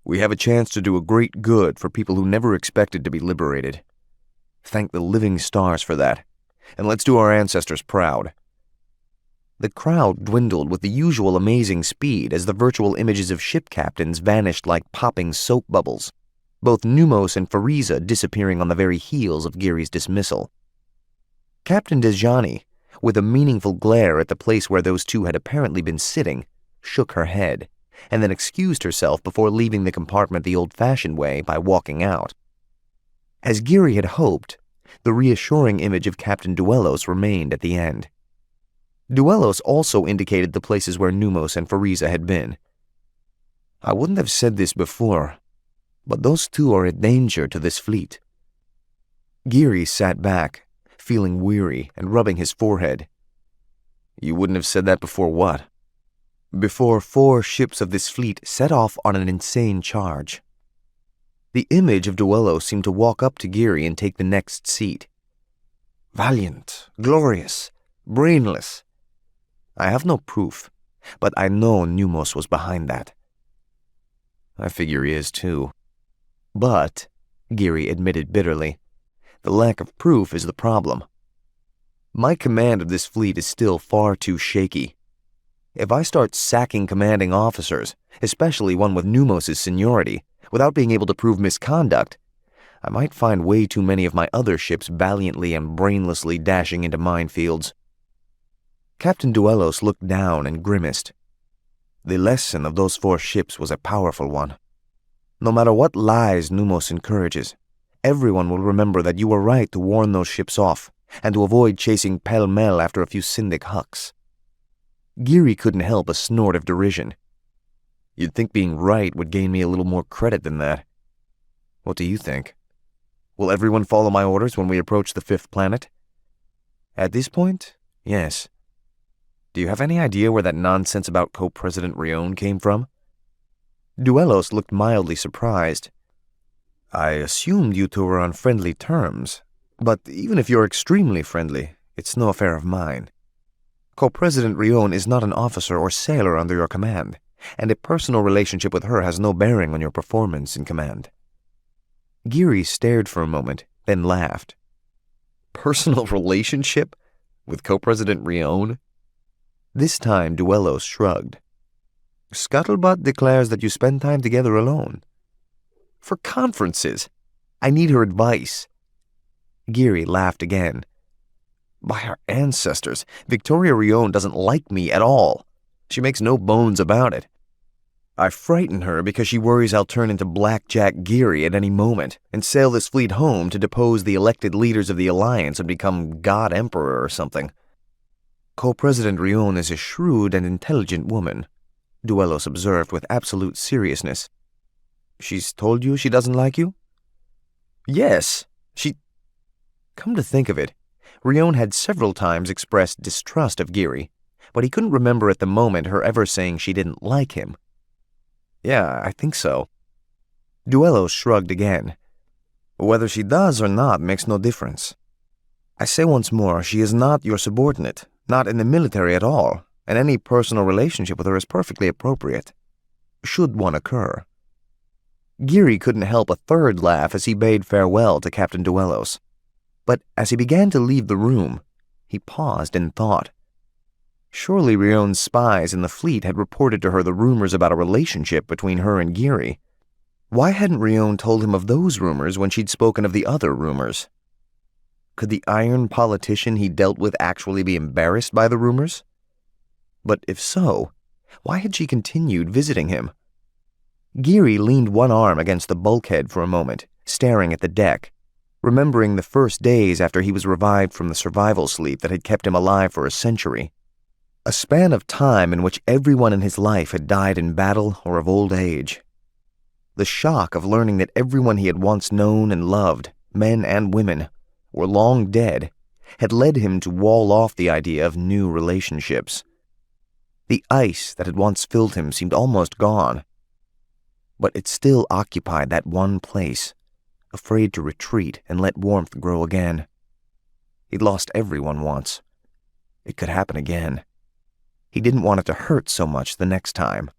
We have a chance to do a great good for people who never expected to be liberated. Thank the living stars for that, and let's do our ancestors proud." The crowd dwindled with the usual amazing speed as the virtual images of ship captains vanished like popping soap bubbles, both Numos and Fariza disappearing on the very heels of Geary's dismissal. Captain Dejani, with a meaningful glare at the place where those two had apparently been sitting, shook her head, and then excused herself before leaving the compartment the old-fashioned way by walking out. As Geary had hoped, the reassuring image of Captain Duellos remained at the end. Duellos also indicated the places where Numos and Fariza had been. "I wouldn't have said this before, but those two are a danger to this fleet." Geary sat back, feeling weary and rubbing his forehead. "You wouldn't have said that before what?" "Before 4 ships of this fleet set off on an insane charge." The image of Duello seemed to walk up to Geary and take the next seat. "Valiant, glorious, brainless. I have no proof, but I know Numos was behind that." "I figure he is too. But," Geary admitted bitterly, "the lack of proof is the problem. My command of this fleet is still far too shaky. If I start sacking commanding officers, especially one with Numos' seniority, without being able to prove misconduct, I might find way too many of my other ships valiantly and brainlessly dashing into minefields." Captain Duellos looked down and grimaced. The lesson of those 4 ships was a powerful one. No matter what lies Numos encourages, everyone will remember that you were right to warn those ships off and to avoid chasing pell-mell after a few Syndic hucks. Geary couldn't help a snort of derision. "You'd think being right would gain me a little more credit than that. What do you think? Will everyone follow my orders when we approach the 5th planet?" "At this point, yes." "Do you have any idea where that nonsense about Co-President Rion came from?" Duellos looked mildly surprised. "I assumed you two were on friendly terms, but even if you're extremely friendly, it's no affair of mine. Co-President Rion is not an officer or sailor under your command, and a personal relationship with her has no bearing on your performance in command." Geary stared for a moment, then laughed. "Personal relationship? With Co-President Rion?" This time Duellos shrugged. "Scuttlebutt declares that you spend time together alone." "For conferences. I need her advice." Geary laughed again. "By our ancestors, Victoria Rion doesn't like me at all. She makes no bones about it. I frighten her because she worries I'll turn into Blackjack Geary at any moment and sail this fleet home to depose the elected leaders of the Alliance and become God Emperor or something. Co-President Rion is a shrewd and intelligent woman," Duellos observed with absolute seriousness. "She's told you she doesn't like you?" "Yes, she—" Come to think of it, Rion had several times expressed distrust of Geary, but he couldn't remember at the moment her ever saying she didn't like him. "Yeah, I think so." Duellos shrugged again. "Whether she does or not makes no difference. I say once more, she is not your subordinate, not in the military at all, and any personal relationship with her is perfectly appropriate, should one occur." Geary couldn't help a third laugh as he bade farewell to Captain Duellos. But as he began to leave the room, he paused and thought. Surely Rion's spies in the fleet had reported to her the rumors about a relationship between her and Geary. Why hadn't Rion told him of those rumors when she'd spoken of the other rumors? Could the iron politician he dealt with actually be embarrassed by the rumors? But if so, why had she continued visiting him? Geary leaned one arm against the bulkhead for a moment, staring at the deck, remembering the first days after he was revived from the survival sleep that had kept him alive for a century. A span of time in which everyone in his life had died in battle or of old age. The shock of learning that everyone he had once known and loved, men and women, were long dead, had led him to wall off the idea of new relationships. The ice that had once filled him seemed almost gone, but it still occupied that one place, afraid to retreat and let warmth grow again. He'd lost everyone once. It could happen again. He didn't want it to hurt so much the next time.